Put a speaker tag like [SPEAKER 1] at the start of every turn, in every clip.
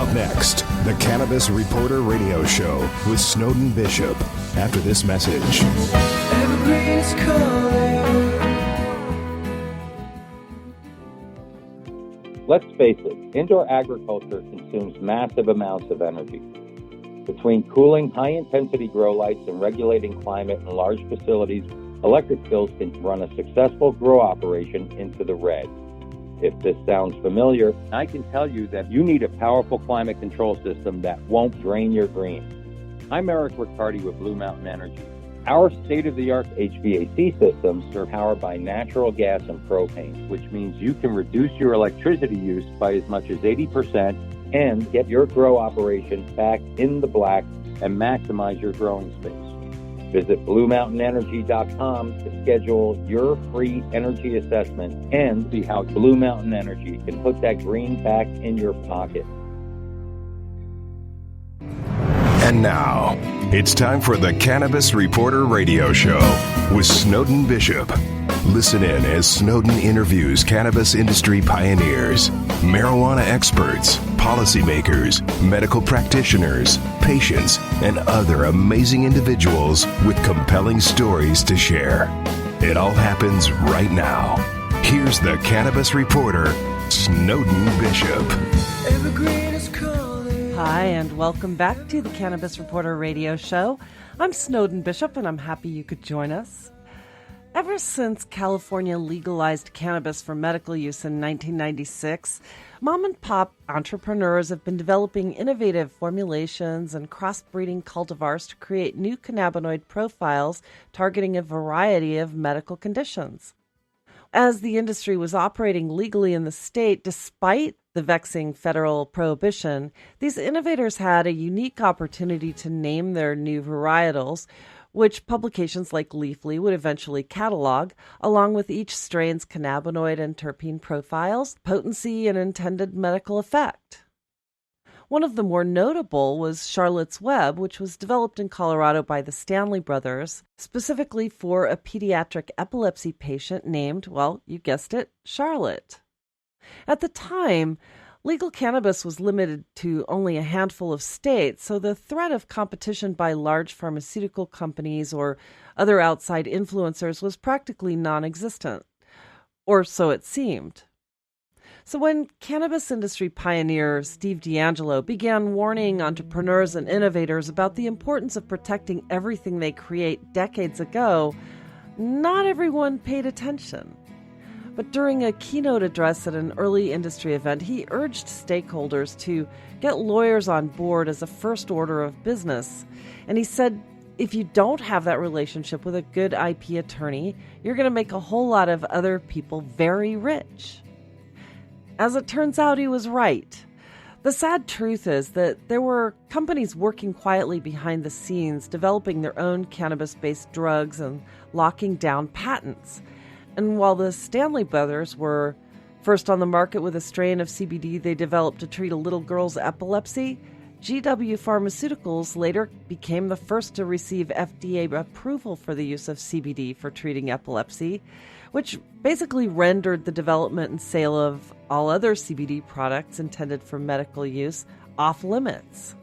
[SPEAKER 1] Up next, the Cannabis Reporter Radio Show with Snowden Bishop. After this message.
[SPEAKER 2] Evergreen is calling.
[SPEAKER 3] Let's face it, indoor agriculture consumes massive amounts of energy. Between cooling high-intensity grow lights and regulating climate in large facilities, electric bills can run a successful grow operation into the red. If this sounds familiar, I can tell you that you need a powerful climate control system that won't drain your green. I'm Eric Riccardi with Blue Mountain Energy. Our state-of-the-art HVAC systems are powered by natural gas and propane, which means you can reduce your electricity use by as much as 80% and get your grow operation back in the black and maximize your growing space. Visit BlueMountainEnergy.com to schedule your free energy assessment and see how Blue Mountain Energy can put that green back in your pocket.
[SPEAKER 1] And now, it's time for the Cannabis Reporter Radio Show with Snowden Bishop. Listen in as Snowden interviews cannabis industry pioneers, marijuana experts, policymakers, medical practitioners, patients, and other amazing individuals with compelling stories to share. It all happens right now. Here's the Cannabis Reporter, Snowden Bishop.
[SPEAKER 2] Evergreen is calling.
[SPEAKER 4] Hi, and welcome back to the Cannabis Reporter Radio Show. I'm Snowden Bishop, and I'm happy you could join us. Ever since California legalized cannabis for medical use in 1996, mom-and-pop entrepreneurs have been developing innovative formulations and crossbreeding cultivars to create new cannabinoid profiles targeting a variety of medical conditions. As the industry was operating legally in the state, despite the vexing federal prohibition, these innovators had a unique opportunity to name their new varietals, which publications like Leafly would eventually catalog, along with each strain's cannabinoid and terpene profiles, potency, and intended medical effect. One of the more notable was Charlotte's Web, which was developed in Colorado by the Stanley brothers, specifically for a pediatric epilepsy patient named, well, you guessed it, Charlotte. At the time, legal cannabis was limited to only a handful of states, so the threat of competition by large pharmaceutical companies or other outside influencers was practically non-existent, or so it seemed. So when cannabis industry pioneer Steve D'Angelo began warning entrepreneurs and innovators about the importance of protecting everything they create decades ago, not everyone paid attention. But during a keynote address at an early industry event, he urged stakeholders to get lawyers on board as a first order of business. And he said, if you don't have that relationship with a good IP attorney, you're going to make a whole lot of other people very rich. As it turns out, he was right. The sad truth is that there were companies working quietly behind the scenes, developing their own cannabis-based drugs and locking down patents. And while the Stanley brothers were first on the market with a strain of CBD they developed to treat a little girl's epilepsy, GW Pharmaceuticals later became the first to receive FDA approval for the use of CBD for treating epilepsy, which basically rendered the development and sale of all other CBD products intended for medical use off limits.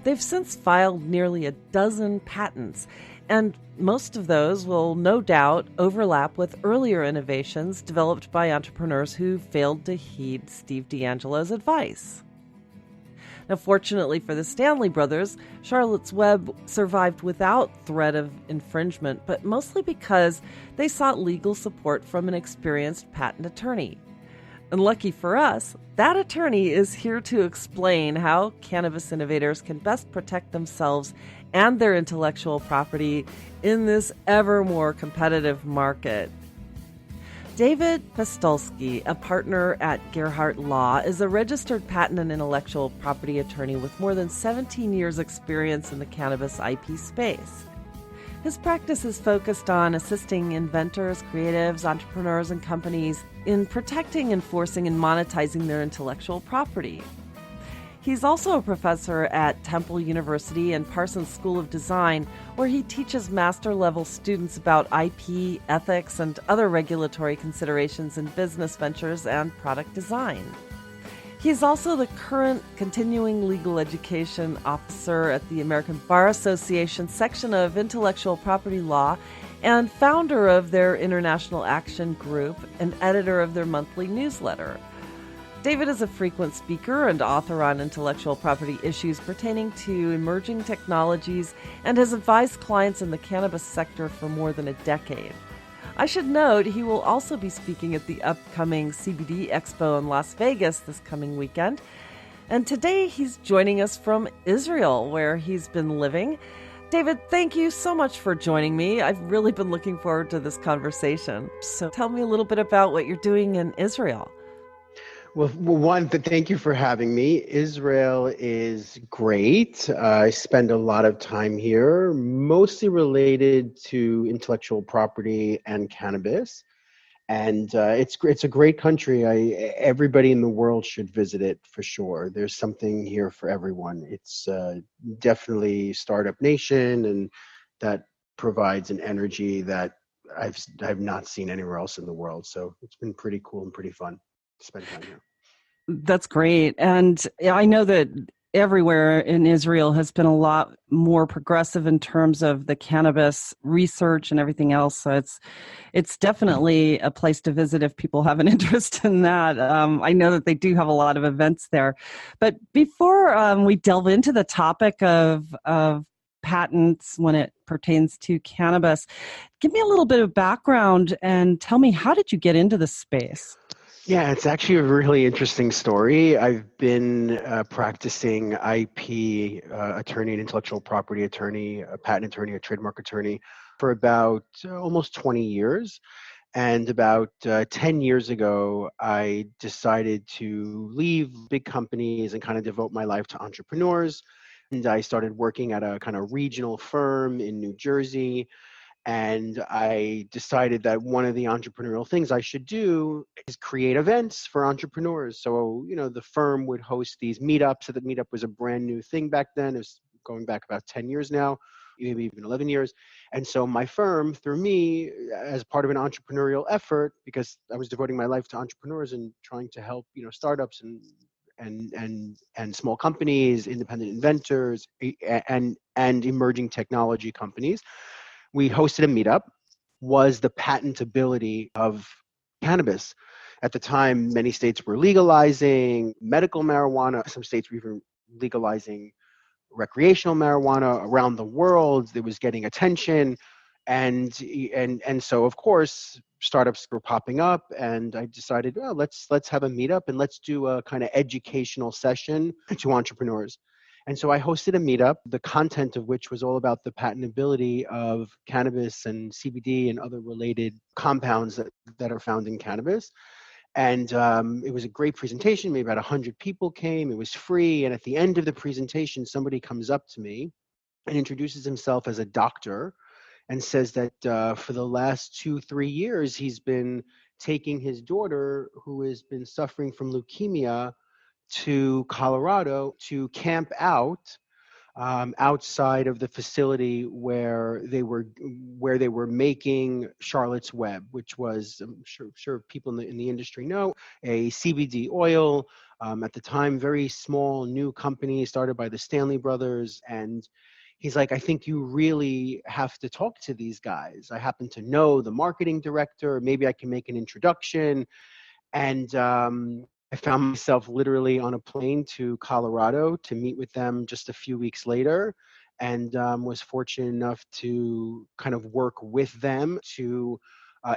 [SPEAKER 4] They've since filed nearly a dozen patents, and most of those will no doubt overlap with earlier innovations developed by entrepreneurs who failed to heed Steve D'Angelo's advice. Now, fortunately for the Stanley brothers, Charlotte's Web survived without threat of infringement, but mostly because they sought legal support from an experienced patent attorney. And lucky for us, that attorney is here to explain how cannabis innovators can best protect themselves and their intellectual property in this ever more competitive market. David Postolski, a partner at Gerhardt Law, is a registered patent and intellectual property attorney with more than 17 years' experience in the cannabis IP space. His practice is focused on assisting inventors, creatives, entrepreneurs, and companies in protecting, enforcing, and monetizing their intellectual property. He's also a professor at Temple University and Parsons School of Design, where he teaches master-level students about IP, ethics, and other regulatory considerations in business ventures and product design. He's also the current continuing legal education officer at the American Bar Association section of intellectual property law and founder of their International Action Group and editor of their monthly newsletter. David is a frequent speaker and author on intellectual property issues pertaining to emerging technologies and has advised clients in the cannabis sector for more than a decade. I should note he will also be speaking at the upcoming CBD Expo in Las Vegas this coming weekend. And today he's joining us from Israel, where he's been living. David, thank you so much for joining me. I've really been looking forward to this conversation. So tell me a little bit about what you're doing in Israel.
[SPEAKER 5] Well, thank you for having me. Israel is great. I spend a lot of time here, mostly related to intellectual property and cannabis. And it's a great country. Everybody in the world should visit it for sure. There's something here for everyone. It's definitely startup nation, and that provides an energy that I've not seen anywhere else in the world. So it's been pretty cool and pretty fun to spend time here.
[SPEAKER 4] That's great. And I know that everywhere in Israel has been a lot more progressive in terms of the cannabis research and everything else. So it's definitely a place to visit if people have an interest in that. I know that they do have a lot of events there. But before we delve into the topic of patents when it pertains to cannabis, give me a little bit of background and tell me, how did you get into this space?
[SPEAKER 5] Yeah, it's actually a really interesting story. I've been practicing IP attorney, an intellectual property attorney, a patent attorney, a trademark attorney for about almost 20 years. And about 10 years ago, I decided to leave big companies and kind of devote my life to entrepreneurs. And I started working at a kind of regional firm in New Jersey. And I decided that one of the entrepreneurial things I should do is create events for entrepreneurs. So, the firm would host these meetups. So the meetup was a brand new thing back then. It was going back about 10 years now, maybe even 11 years. And so my firm, through me, as part of an entrepreneurial effort, because I was devoting my life to entrepreneurs and trying to help, startups and small companies, independent inventors, and emerging technology companies, we hosted a meetup, was the patentability of cannabis. At the time, many states were legalizing medical marijuana. Some states were even legalizing recreational marijuana around the world. It was getting attention. And so, of course, startups were popping up, and I decided, well, let's have a meetup and let's do a kind of educational session to entrepreneurs. And so I hosted a meetup, the content of which was all about the patentability of cannabis and CBD and other related compounds that are found in cannabis. And it was a great presentation. Maybe about 100 people came. It was free. And at the end of the presentation, somebody comes up to me and introduces himself as a doctor and says that for the last 2-3 years, he's been taking his daughter, who has been suffering from leukemia, to Colorado to camp out outside of the facility where they were making Charlotte's Web, which was, I'm sure people in the industry know, a CBD oil. At the time, very small new company started by the Stanley brothers. And he's like, I think you really have to talk to these guys. I happen to know the marketing director. Maybe I can make an introduction. And I found myself literally on a plane to Colorado to meet with them just a few weeks later, and was fortunate enough to kind of work with them to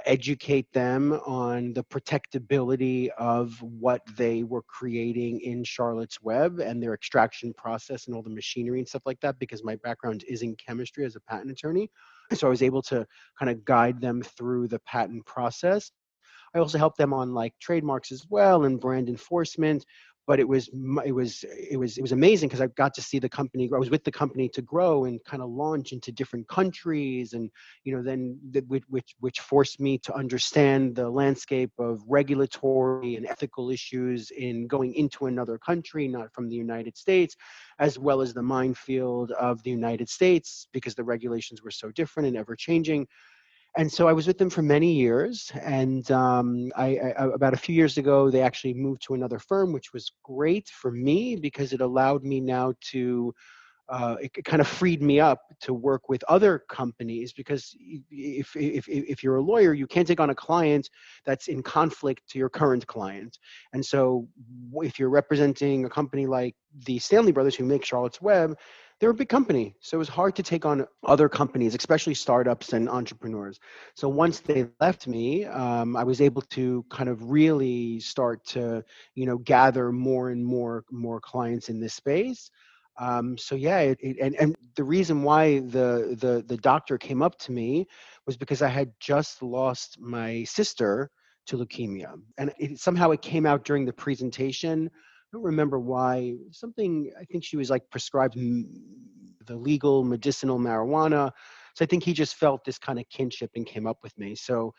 [SPEAKER 5] educate them on the protectability of what they were creating in Charlotte's Web and their extraction process and all the machinery and stuff like that, because my background is in chemistry as a patent attorney. So I was able to kind of guide them through the patent process. I also helped them on like trademarks as well and brand enforcement, but it was amazing because I got to see the company. I was with the company to grow and kind of launch into different countries, and then which forced me to understand the landscape of regulatory and ethical issues in going into another country, not from the United States, as well as the minefield of the United States, because the regulations were so different and ever changing. And so I was with them for many years. And I about a few years ago, they actually moved to another firm, which was great for me because it allowed me now to it kind of freed me up to work with other companies, because if you're a lawyer, you can't take on a client that's in conflict to your current client. And so if you're representing a company like the Stanley Brothers, who make Charlotte's Web, they're a big company. So it was hard to take on other companies, especially startups and entrepreneurs. So once they left me, I was able to kind of really start to, gather more and more clients in this space. So yeah, and the reason why the doctor came up to me was because I had just lost my sister to leukemia, and somehow it came out during the presentation. I don't remember why. Something, I think she was like prescribed the legal medicinal marijuana. So I think he just felt this kind of kinship and came up with me. So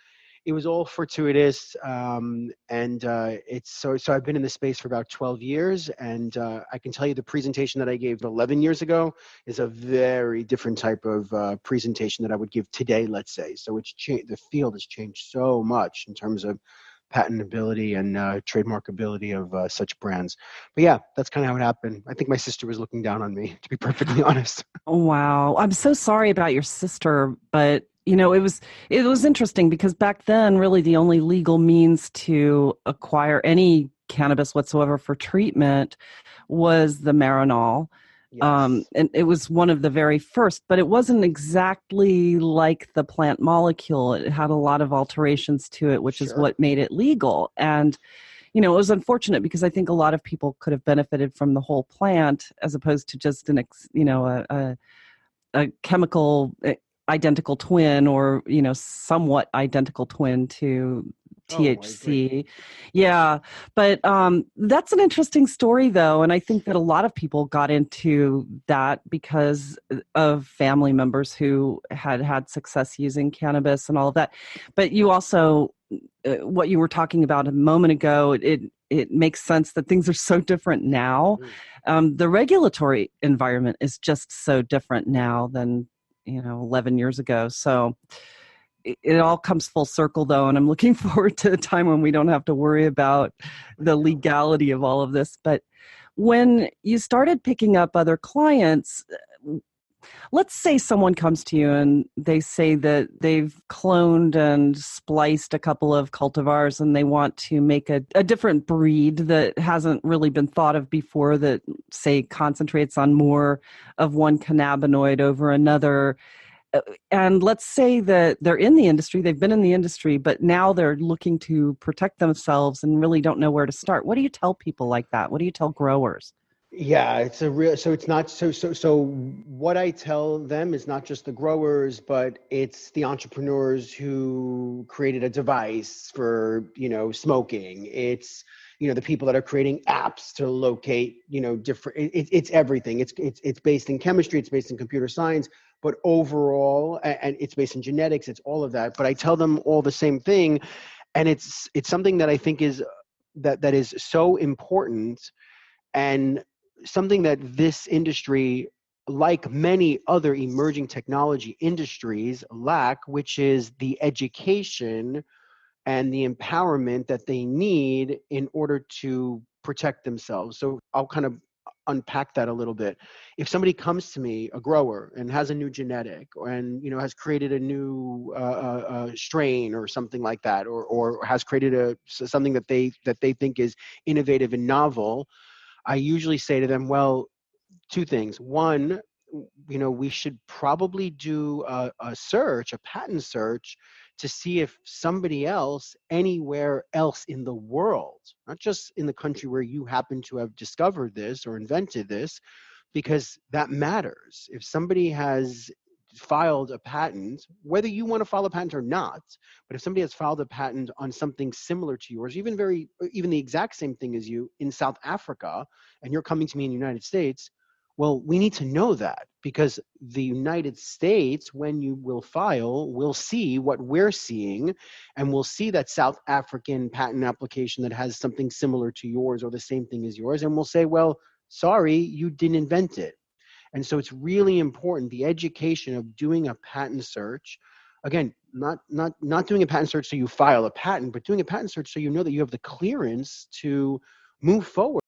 [SPEAKER 5] it was all fortuitous, and it's so I've been in this space for about 12 years, and I can tell you the presentation that I gave 11 years ago is a very different type of presentation that I would give today, let's say. So it's the field has changed so much in terms of patentability and trademarkability of such brands. But yeah, that's kind of how it happened. I think my sister was looking down on me, to be perfectly honest.
[SPEAKER 4] Wow. I'm so sorry about your sister, but it was interesting because back then really the only legal means to acquire any cannabis whatsoever for treatment was the Marinol.
[SPEAKER 5] Yes.
[SPEAKER 4] And it was one of the very first, but it wasn't exactly like the plant molecule. It had a lot of alterations to it, which is
[SPEAKER 5] Sure.
[SPEAKER 4] what made it legal. And it was unfortunate because I think a lot of people could have benefited from the whole plant as opposed to just a chemical identical twin, or somewhat identical twin to
[SPEAKER 5] Oh, I agree.
[SPEAKER 4] THC. Yeah, but that's an interesting story though, and I think that a lot of people got into that because of family members who had success using cannabis and all of that. But you also what you were talking about a moment ago, it makes sense that things are so different now. The regulatory environment is just so different now than 11 years ago. So it all comes full circle though, and I'm looking forward to a time when we don't have to worry about the legality of all of this. But when you started picking up other clients, let's say someone comes to you and they say that they've cloned and spliced a couple of cultivars and they want to make a different breed that hasn't really been thought of before, that say concentrates on more of one cannabinoid over another. And let's say that they're in the industry, they've been in the industry, but now they're looking to protect themselves and really don't know where to start. What do you tell people like that? What do you tell growers?
[SPEAKER 5] Yeah, it's a real, so it's not, so what I tell them is not just the growers, but it's the entrepreneurs who created a device for, smoking. It's, the people that are creating apps to locate, different, it's everything. It's based in chemistry, it's based in computer science, but overall, and it's based in genetics, it's all of that. But I tell them all the same thing. And it's something that I think is, that is so important, and something that this industry, like many other emerging technology industries, lack, which is the education and the empowerment that they need in order to protect themselves. So I'll kind of unpack that a little bit. If somebody comes to me, a grower, and has a new genetic, and has created a new strain or something like that, or has created something that they think is innovative and novel, I usually say to them, well, two things. One, we should probably do a search, a patent search, to see if somebody else anywhere else in the world, not just in the country where you happen to have discovered this or invented this, because that matters. If somebody has filed a patent, whether you want to file a patent or not, but if somebody has filed a patent on something similar to yours, even the exact same thing as you in South Africa, and you're coming to me in the United States, well, we need to know that, because the United States, when you will file, will see what we're seeing, and we'll see that South African patent application that has something similar to yours or the same thing as yours, and we'll say, well, sorry, you didn't invent it. And so it's really important, the education of doing a patent search, again, not doing a patent search so you file a patent, but doing a patent search so you know that you have the clearance to move forward